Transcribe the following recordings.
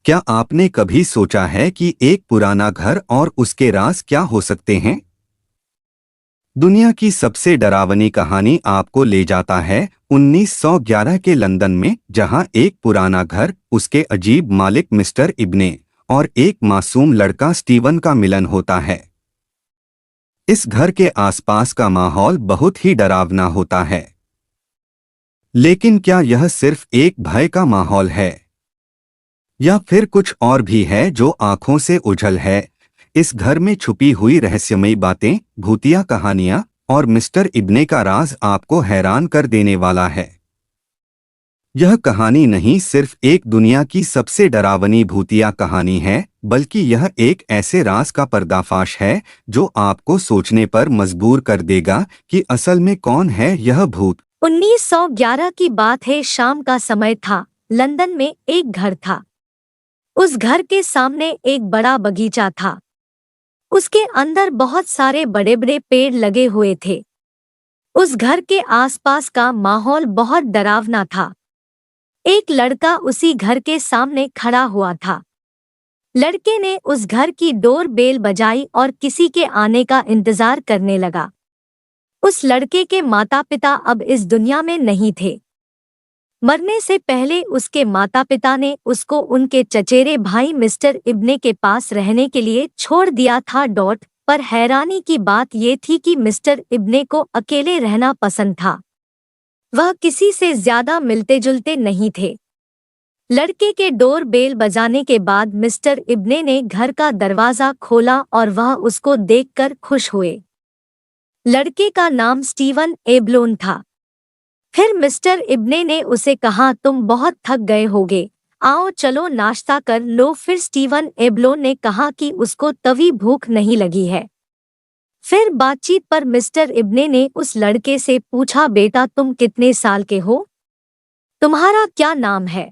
क्या आपने कभी सोचा है कि एक पुराना घर और उसके राज क्या हो सकते हैं? दुनिया की सबसे डरावनी कहानी आपको ले जाता है 1911 के लंदन में, जहां एक पुराना घर, उसके अजीब मालिक मिस्टर इब्ने और एक मासूम लड़का स्टीवन का मिलन होता है। इस घर के आसपास का माहौल बहुत ही डरावना होता है। लेकिन क्या यह सिर्फ एक भय का माहौल है, या फिर कुछ और भी है जो आंखों से ओझल है? इस घर में छुपी हुई रहस्यमयी बातें, भूतिया कहानियां और मिस्टर इब्ने का राज आपको हैरान कर देने वाला है। यह कहानी नहीं सिर्फ एक दुनिया की सबसे डरावनी भूतिया कहानी है, बल्कि यह एक ऐसे राज का पर्दाफाश है जो आपको सोचने पर मजबूर कर देगा कि असल में कौन है यह भूत। 1911 की बात है। शाम का समय था। लंदन में एक घर था। उस घर के सामने एक बड़ा बगीचा था। उसके अंदर बहुत सारे बड़े बड़े पेड़ लगे हुए थे। उस घर के आसपास का माहौल बहुत डरावना था। एक लड़का उसी घर के सामने खड़ा हुआ था। लड़के ने उस घर की डोर बेल बजाई और किसी के आने का इंतजार करने लगा। उस लड़के के माता पिता अब इस दुनिया में नहीं थे। मरने से पहले उसके माता पिता ने उसको उनके चचेरे भाई मिस्टर इब्ने के पास रहने के लिए छोड़ दिया था। पर हैरानी की बात ये थी कि मिस्टर इब्ने को अकेले रहना पसंद था। वह किसी से ज्यादा मिलते जुलते नहीं थे। लड़के के डोर बेल बजाने के बाद मिस्टर इब्ने ने घर का दरवाजा खोला और वह उसको देखकर खुश हुए। लड़के का नाम स्टीवन एब्लोन था। फिर मिस्टर इब्ने ने उसे कहा, तुम बहुत थक गए होगे, आओ चलो नाश्ता कर लो। फिर स्टीवन एब्लोन ने कहा कि उसको तभी भूख नहीं लगी है। फिर बातचीत पर मिस्टर इब्ने ने उस लड़के से पूछा, बेटा तुम कितने साल के हो? तुम्हारा क्या नाम है?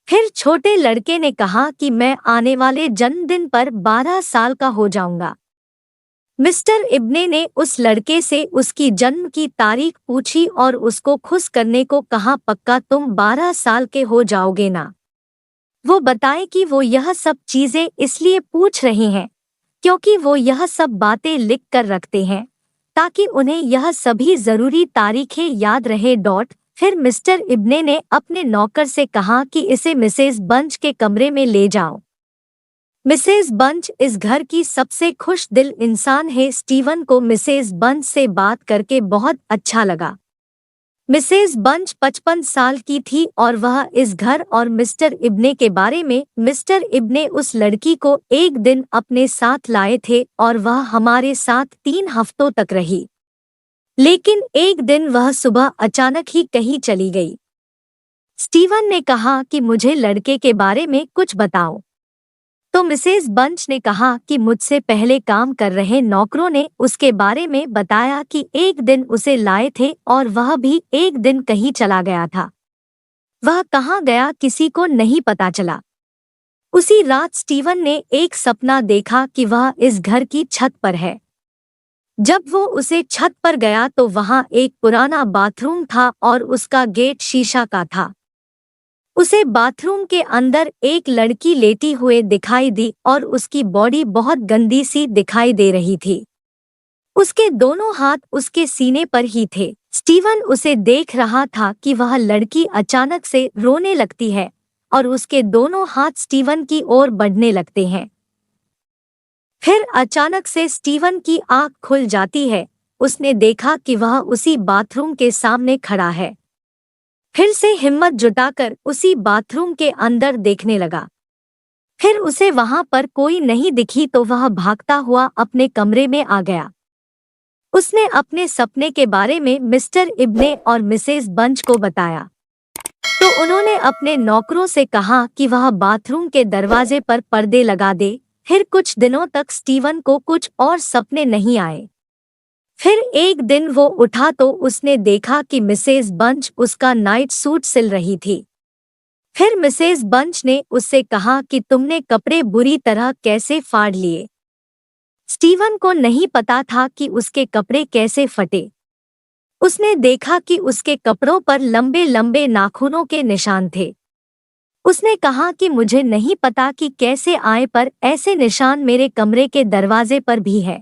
फिर छोटे लड़के ने कहा कि मैं आने वाले जन्मदिन पर 12 साल का हो जाऊंगा। मिस्टर इब्ने ने उस लड़के से उसकी जन्म की तारीख पूछी और उसको खुश करने को कहा, पक्का तुम 12 साल के हो जाओगे ना? वो बताए कि वो यह सब चीजें इसलिए पूछ रहे हैं क्योंकि वो यह सब बातें लिख कर रखते हैं ताकि उन्हें यह सभी जरूरी तारीखें याद रहे। फिर मिस्टर इब्ने ने अपने नौकर से कहा कि इसे मिसेज बंच के कमरे में ले जाओ। मिसेज बंच इस घर की सबसे खुश दिल इंसान है। स्टीवन को मिसेज बंच से बात करके बहुत अच्छा लगा। मिसेज बंच 55 साल की थी और वह इस घर और मिस्टर इब्ने के बारे में, मिस्टर इब्ने उस लड़की को एक दिन अपने साथ लाए थे और वह हमारे साथ 3 हफ्तों तक रही। लेकिन एक दिन वह सुबह अचानक ही कहीं चली गई। स्टीवन ने कहा कि मुझे लड़के के बारे में कुछ बताओ। तो मिसेज बंच ने कहा कि मुझसे पहले काम कर रहे नौकरों ने उसके बारे में बताया कि एक दिन उसे लाए थे और वह भी एक दिन कहीं चला गया था। वह कहाँ गया किसी को नहीं पता चला। उसी रात स्टीवन ने एक सपना देखा कि वह इस घर की छत पर है। जब वो उसे छत पर गया तो वहाँ एक पुराना बाथरूम था और उसका गेट शीशा का था। उसे बाथरूम के अंदर एक लड़की लेटी हुए दिखाई दी और उसकी बॉडी बहुत गंदी सी दिखाई दे रही थी। उसके दोनों हाथ उसके सीने पर ही थे। स्टीवन उसे देख रहा था कि वह लड़की अचानक से रोने लगती है और उसके दोनों हाथ स्टीवन की ओर बढ़ने लगते हैं। फिर अचानक से स्टीवन की आंख खुल जाती है। उसने देखा कि वह उसी बाथरूम के सामने खड़ा है। फिर से हिम्मत जुटाकर उसी बाथरूम के अंदर देखने लगा। फिर उसे वहां पर कोई नहीं दिखी तो वह भागता हुआ अपने कमरे में आ गया। उसने अपने सपने के बारे में मिस्टर इब्ने और मिसेज बंच को बताया। तो उन्होंने अपने नौकरों से कहा कि वह बाथरूम के दरवाजे पर पर्दे लगा दे। फिर कुछ दिनों तक स्टीवन को कुछ और सपने नहीं आए। फिर एक दिन वो उठा तो उसने देखा कि मिसेज बंच उसका नाइट सूट सिल रही थी। फिर मिसेज बंच ने उससे कहा कि तुमने कपड़े बुरी तरह कैसे फाड़ लिए? स्टीवन को नहीं पता था कि उसके कपड़े कैसे फटे। उसने देखा कि उसके कपड़ों पर लंबे लंबे नाखूनों के निशान थे। उसने कहा कि मुझे नहीं पता कि कैसे आए पर ऐसे निशान मेरे कमरे के दरवाजे पर भी है।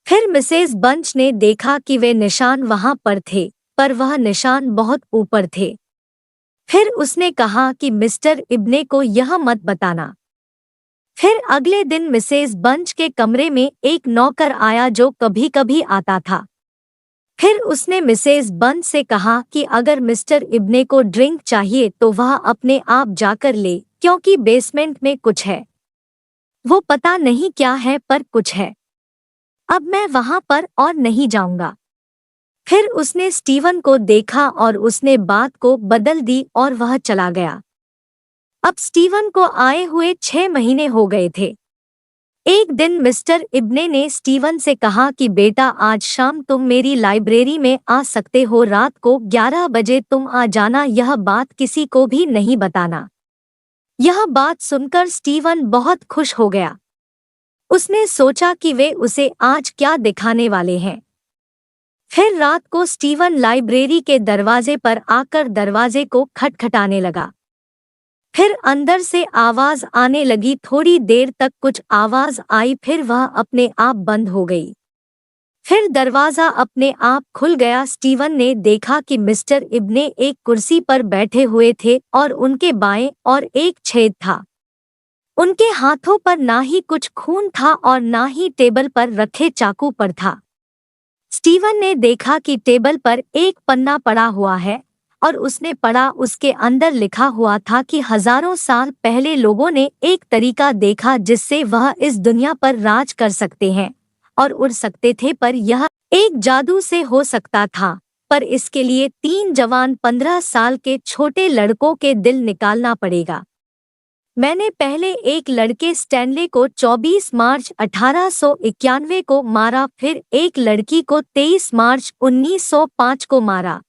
फिर मिसेज बंच ने देखा कि वे निशान वहां पर थे, पर वह निशान बहुत ऊपर थे। फिर उसने कहा कि मिस्टर इब्ने को यह मत बताना। फिर अगले दिन मिसेज बंच के कमरे में एक नौकर आया जो कभी कभी आता था। फिर उसने मिसेज बंच से कहा कि अगर मिस्टर इब्ने को ड्रिंक चाहिए तो वह अपने आप जाकर ले, क्योंकि बेसमेंट में कुछ है। वो पता नहीं क्या है पर कुछ है। अब मैं वहां पर और नहीं जाऊंगा। फिर उसने स्टीवन को देखा और उसने बात को बदल दी और वह चला गया। अब स्टीवन को आए हुए 6 महीने हो गए थे। एक दिन मिस्टर इब्ने ने स्टीवन से कहा कि बेटा, आज शाम तुम मेरी लाइब्रेरी में आ सकते हो, रात को 11 बजे तुम आ जाना, यह बात किसी को भी नहीं बताना। यह बात सुनकर स्टीवन बहुत खुश हो गया। उसने सोचा कि वे उसे आज क्या दिखाने वाले हैं। फिर रात को स्टीवन लाइब्रेरी के दरवाजे पर आकर दरवाजे को खटखटाने लगा। फिर अंदर से आवाज आने लगी। थोड़ी देर तक कुछ आवाज आई, फिर वह अपने आप बंद हो गई। फिर दरवाजा अपने आप खुल गया। स्टीवन ने देखा कि मिस्टर इब्ने एक कुर्सी पर बैठे हुए थे और उनके बाएं और एक छेद था। उनके हाथों पर ना ही कुछ खून था और ना ही टेबल पर रखे चाकू पर था। स्टीवन ने देखा कि टेबल पर एक पन्ना पड़ा हुआ है और उसने पढ़ा। उसके अंदर लिखा हुआ था कि हजारों साल पहले लोगों ने एक तरीका देखा जिससे वह इस दुनिया पर राज कर सकते हैं और उड़ सकते थे, पर यह एक जादू से हो सकता था। पर इसके लिए 3 जवान 15 साल के छोटे लड़कों के दिल निकालना पड़ेगा। मैंने पहले एक लड़के स्टैनले को 24 मार्च 1891 को मारा, फिर एक लड़की को 23 मार्च 1905 को मारा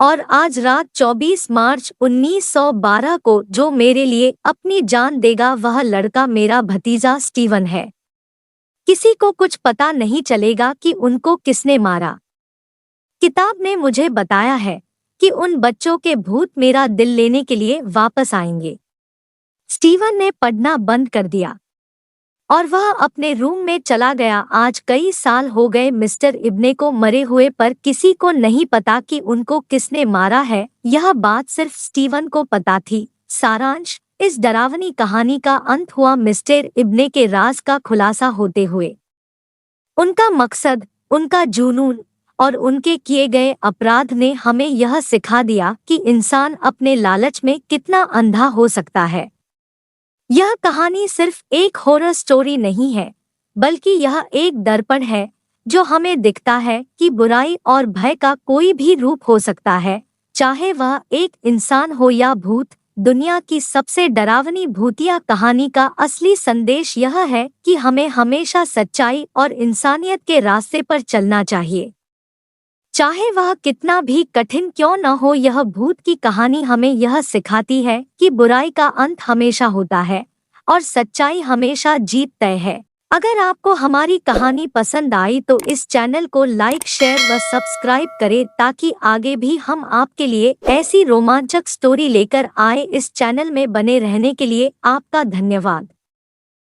और आज रात 24 मार्च 1912 को जो मेरे लिए अपनी जान देगा वह लड़का मेरा भतीजा स्टीवन है। किसी को कुछ पता नहीं चलेगा कि उनको किसने मारा। किताब ने मुझे बताया है कि उन बच्चों के भूत मेरा दिल लेने के लिए वापस आएंगे। स्टीवन ने पढ़ना बंद कर दिया और वह अपने रूम में चला गया। आज कई साल हो गए मिस्टर इब्ने को मरे हुए, पर किसी को नहीं पता कि उनको किसने मारा है। यह बात सिर्फ स्टीवन को पता थी। सारांश, इस डरावनी कहानी का अंत हुआ मिस्टर इब्ने के राज का खुलासा होते हुए। उनका मकसद, उनका जुनून और उनके किए गए अपराध ने हमें यह सिखा दिया कि इंसान अपने लालच में कितना अंधा हो सकता है। यह कहानी सिर्फ एक हॉरर स्टोरी नहीं है, बल्कि यह एक दर्पण है जो हमें दिखता है कि बुराई और भय का कोई भी रूप हो सकता है, चाहे वह एक इंसान हो या भूत। दुनिया की सबसे डरावनी भूतिया कहानी का असली संदेश यह है कि हमें हमेशा सच्चाई और इंसानियत के रास्ते पर चलना चाहिए, चाहे वह कितना भी कठिन क्यों न हो। यह भूत की कहानी हमें यह सिखाती है कि बुराई का अंत हमेशा होता है और सच्चाई हमेशा जीत तय है। अगर आपको हमारी कहानी पसंद आई तो इस चैनल को लाइक, शेयर व सब्सक्राइब करें ताकि आगे भी हम आपके लिए ऐसी रोमांचक स्टोरी लेकर आए। इस चैनल में बने रहने के लिए आपका धन्यवाद।